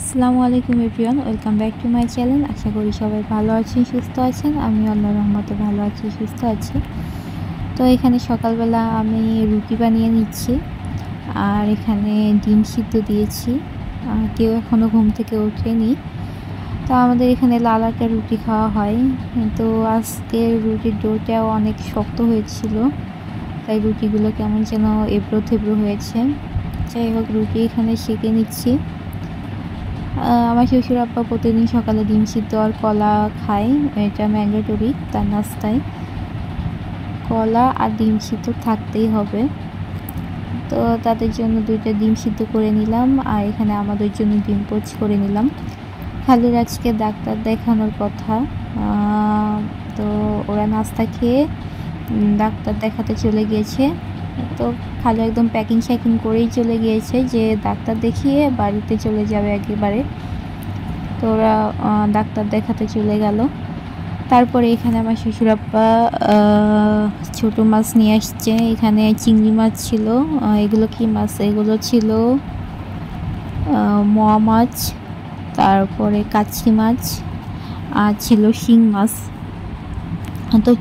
আসসালামু আলাইকুম everyone, welcome back to my channel. আশা করি সবাই ভালো আছেন, সুস্থ আছেন। আমি আল্লাহর রহমতে ভালো আছি, সুস্থ আছি। তো এখানে সকালবেলা আমি রুটি বানিয়ে নিচ্ছি, আর এখানে ডিম সিদ্ধ দিয়েছি। কেউ এখনও ঘুম থেকে ওঠেনি। তো আমাদের এখানে লাল আটা রুটি খাওয়া হয়, কিন্তু আজকে রুটির ডোটাও অনেক শক্ত হয়েছিল, তাই রুটিগুলো কেমন যেন এবড়ো থেবড়ো হয়েছে। যাই হোক, রুটি এখানে সেঁকে নিচ্ছি। আমার শ্বশুর আব্বা প্রতিদিন সকালে ডিম সিদ্ধ আর কলা খায়, এটা ম্যান্ডেটরি তার নাস্তায়। কলা আর ডিম সিদ্ধ থাকতেই হবে। তো তাদের জন্য 2টা ডিম সিদ্ধ করে নিলাম, আর এখানে আমাদের জন্য ডিম পোচ করে নিলাম। খালুর আজকে ডাক্তার দেখানোর কথা, তো ওরা নাস্তা খেয়ে ডাক্তার দেখাতে চলে গিয়েছে। তো খালু একদম প্যাকিং শ্যাকিং করেই চলে গিয়েছে যে ডাক্তার দেখিয়ে বাড়িতে চলে যাবে একেবারে। তো ওরা ডাক্তার দেখাতে চলে গেল। তারপরে এখানে আমার শ্বশুর আব্বা ছোটো মাছ নিয়ে আসছে। এখানে চিংড়ি মাছ ছিল। এগুলো কি মাছ? এগুলো ছিল মোয়া মাছ, তারপরে কাচকি মাছ, আর ছিল শিং মাছ। তো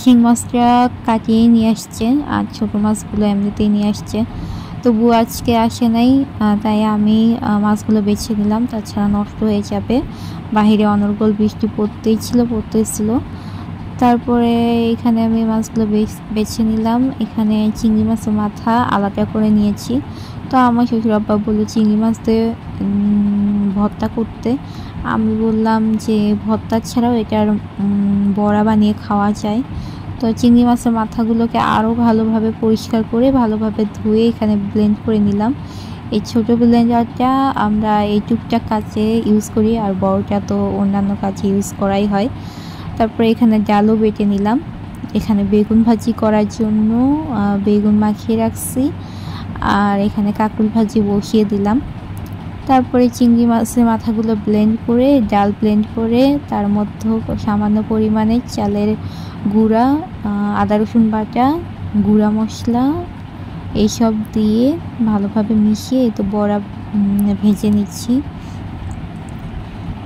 শিং মাছটা কাটিয়ে নিয়ে আসছে, আর ছোটো মাছগুলো এমনিতেই নিয়ে আসছে। তবু আজকে আসে নাই, তাই আমি মাছগুলো বেছে নিলাম, তাছাড়া নষ্ট হয়ে যাবে। বাহিরে অনর্গল বৃষ্টি পড়তেছিল। তারপরে এখানে আমি মাছগুলো বেছে নিলাম। এখানে চিংড়ি মাছের মাথা আলাদা করে নিয়েছি। তো আমার শ্বশুর আব্বা বললো চিংড়ি মাছ দিয়ে ভর্তা করতে। আমি বললাম যে ভর্তা ছাড়াও এটার বড়া বানিয়ে খাওয়া যায়। তো চিংড়ি মাছের মাথাগুলোকে আরও ভালোভাবে পরিষ্কার করে ভালোভাবে ধুয়ে এখানে ব্লেন্ড করে নিলাম। এই ছোটো ব্লেন্ডারটা আমরা এই টুকটাক কাজে ইউজ করি, আর বড়টা তো অন্যান্য কাজে ইউজ করাই হয়। তারপরে এখানে ডালও বেটে নিলাম। এখানে বেগুন ভাজি করার জন্য বেগুন মাখিয়ে রাখছি, আর এখানে কাঁকরোল ভাজি বসিয়ে দিলাম। তারপরে চিংড়ি মাছের মাথাগুলো ব্লেন্ড করে, ডাল ব্লেন্ড করে, তার মধ্যে সামান্য পরিমাণে চালের গুঁড়া, আদা রসুন বাটা, গুঁড়া মশলা এইসব দিয়ে ভালোভাবে মিশিয়ে তো বড়া ভেজে নিচ্ছি।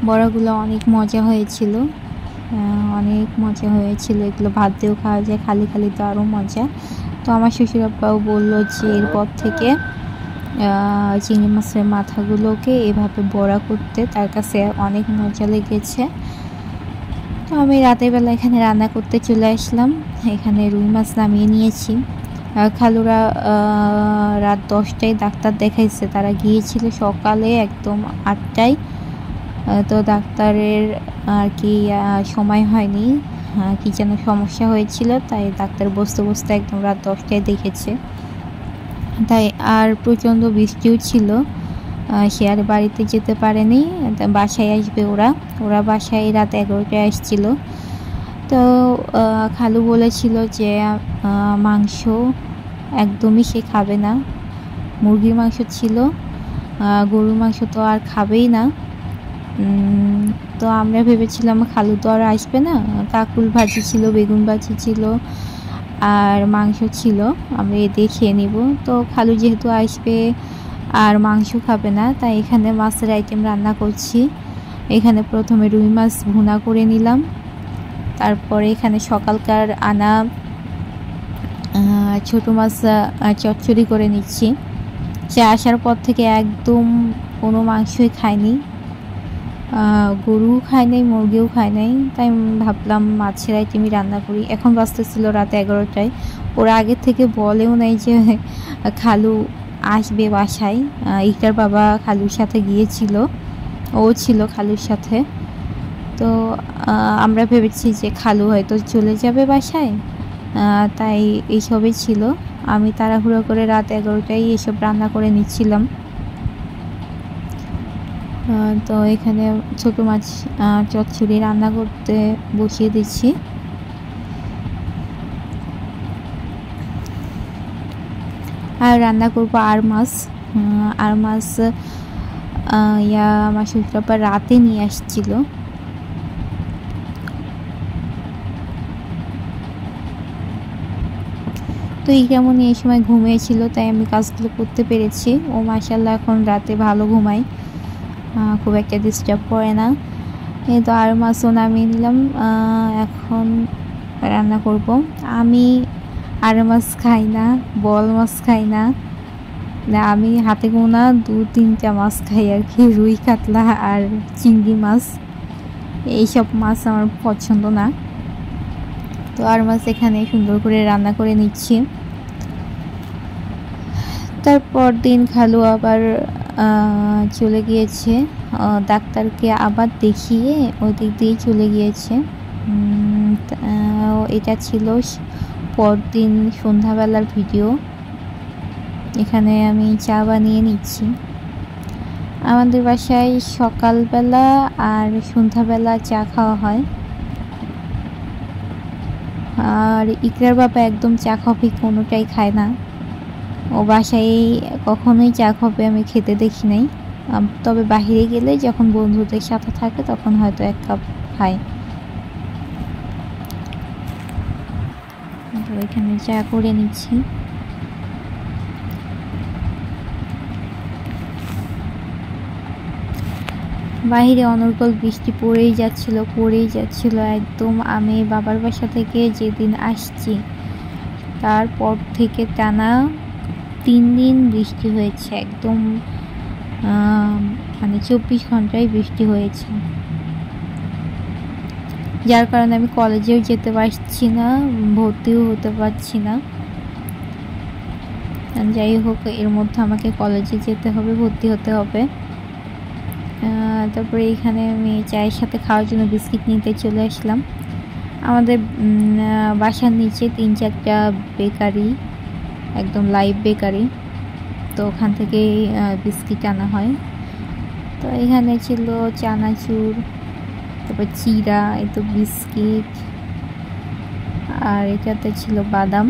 বড়াগুলো অনেক মজা হয়েছিল, এগুলো ভাত দিয়েও খাওয়া যায়, খালি খালি তো আরও মজা। তো আমার শ্বশুর আব্বাও বললো যে এরপর থেকে চিংড়ি মাছের মাথাগুলোকে এভাবে বড়া করতে, তার কাছে অনেক মজা লেগেছে। তো আমি রাতের বেলা এখানে রান্না করতে চলে আসলাম। এখানে রুই মাছ নামিয়ে নিয়েছি। খালুরা রাত 10টায় ডাক্তার দেখাইছে, তারা গিয়েছিল সকালে একদম 8টায়। তো ডাক্তারের আর কি সময় হয়নি, কি যেন সমস্যা হয়েছিল, তাই ডাক্তার বসতে একদম রাত 10টায় দেখেছে। তাই আর প্রচণ্ড বৃষ্টিও ছিল, সে আর বাড়িতে যেতে পারেনি। বাসায় আসবে ওরা বাসায় রাত 11টায় আসছিল। তো খালু বলেছিল যে মাংস একদমই সে খাবে না। মুরগির মাংস ছিল, গরুর মাংস তো আর খাবেই না। তো আমরা ভেবেছিলাম খালু তো আর আসবে না, কাঁকরোল ভাজি ছিল, বেগুন ভাজি ছিল, আর মাংস ছিল, আমরা এ দিয়ে খেয়ে নিব। তো খালু যেহেতু আসবে আর মাংস খাবে না, তাই এখানে মাছের আইটেম রান্না করছি। এখানে প্রথমে রুই মাছ ভুনা করে নিলাম। তারপরে এখানে সকালকার আনা ছোটো মাছ চচ্চড়ি করে নিচ্ছি। সে আসার পর থেকে একদম কোনো মাংসই খায়নি, গরুও খায় নাই, মুরগিও খায় নাই, তাই ভাবলাম মাছের আইটেমই রান্না করি। এখন বাজতেছিল রাত 11টায়। ওরা আগে থেকে বলেও নাই যে খালু আসবে বাসায়। ইকরার বাবা খালুর সাথে গিয়েছিল, ও ছিল খালুর সাথে। তো আমরা ভেবেছি যে খালু হয়তো চলে যাবে বাসায়, তাই এইসবই ছিল। আমি তাড়াহুড়ো করে রাত 11টায় এসব রান্না করে নিচ্ছিলাম। তো এখানে ছোটো মাছ চচ্চড়ি রান্না করতে বসিয়ে দিচ্ছি। আর রান্না করবো আর মাছ আমার শ্বশুর আব্বা রাতে নিয়ে আসছিল। তো এই কেমনই এই সময় ঘুমিয়েছিল, তাই আমি কাজগুলো করতে পেরেছি। ও মাশাআল্লাহ এখন রাতে ভালো ঘুমায়। খুব একটা ডিস্টার্ব করে না। এই তো আর মাছও নামিয়ে নিলাম। এখন রান্না করব। আমি আর মাছ খাই না, বল মাছ খাই না, আমি হাতে গোনা 2-3টা মাছ খাই আর কি, রুই কাতলা আর চিংড়ি মাছ, এইসব মাছ আমার পছন্দ না। তো আর মাছ এখানে সুন্দর করে রান্না করে নিচ্ছি। তারপর দিন খালু আবার চলে গিয়েছে ডাক্তারকে আবার দেখিয়ে, ওই দিক দিয়ে চলে গিয়েছে। এটা ছিল পরদিন সন্ধ্যাবেলার ভিডিও। এখানে আমি চা বানিয়ে নিচ্ছি। আমাদের বাসায় সকালবেলা আর সন্ধ্যাবেলা চা খাওয়া হয়। আর ইকরার বাবা একদম চা কফি কোনোটাই খায় না, ও বাসায় কখনোই চা কফি আমি খেতে দেখি নাই। তবে বাহিরে গেলে যখন বন্ধুদের সাথে থাকে তখন হয়তো 1 কাপ খায়। তো এখানে চা করে নিচ্ছি। বাহিরে অনর্গল বৃষ্টি পড়েই যাচ্ছিল একদম। আমি বাবার বাসা থেকে যেদিন আসছি তারপর থেকে টানা 3 দিন বৃষ্টি হয়েছে, একদম মানে 24 ঘন্টায় বৃষ্টি হয়েছে, যার কারণে আমি কলেজেও যেতে পারছি না, ভর্তিও হতে পারছি না। যাই হোক, এর মধ্যে আমাকে কলেজে যেতে হবে, ভর্তি হতে হবে। তারপরে এখানে আমি চায়ের সাথে খাওয়ার জন্য বিস্কিট নিতে চলে আসলাম। আমাদের বাসার নিচে 3-4টা বেকারি, একদম লাইভ বেকারি, তো ওখান থেকে বিস্কিট আনা হয়। তো এখানে ছিল চানাচুর, তারপর চিড়া, এই তো বিস্কিট, আর এটাতে ছিল বাদাম।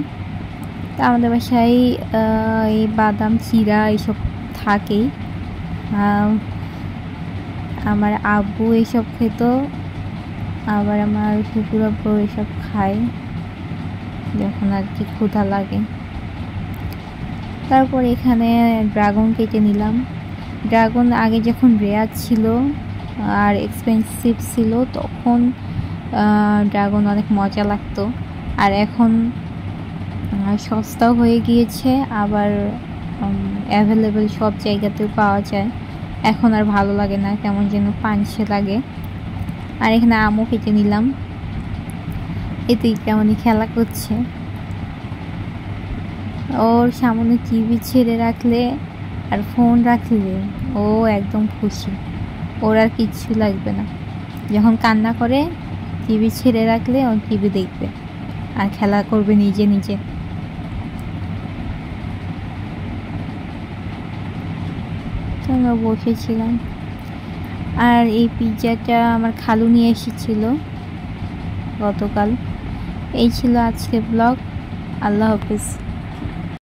তা আমাদের বাসায় এই বাদাম চিড়া এইসব থাকেই। আমার আব্বু এইসব খেত, আবার আমার শ্বশুর আব্বু এইসব খায় যখন আর কি ক্ষুধা লাগে। তারপর এখানে ড্রাগন কেটে নিলাম। ড্রাগন আগে যখন রেয়ার ছিল আর এক্সপেন্সিভ ছিল তখন ড্রাগন অনেক মজা লাগতো, আর এখন সস্তাও হয়ে গিয়েছে, আবার অ্যাভেলেবেল সব জায়গাতেও পাওয়া যায়। এখন আর ভালো লাগে না, কেমন যেন পানসে লাগে। আর এখানে আমও কেটে নিলাম। এতেই কেমনই খেলা করছে, ওর সামনে টিভি ছেড়ে রাখলে আর ফোন রাখলে ও একদম খুশি, ওর আর কিচ্ছু লাগবে না। যখন কান্না করে টিভি ছেড়ে রাখলে ও টিভি দেখবে আর খেলা করবে নিজে নিজে। আমরা বসেছিলাম, আর এই পিৎজাটা আমার খালু নিয়ে এসেছিল গতকাল। এই ছিল আজকের ব্লগ। আল্লাহ হাফেজ।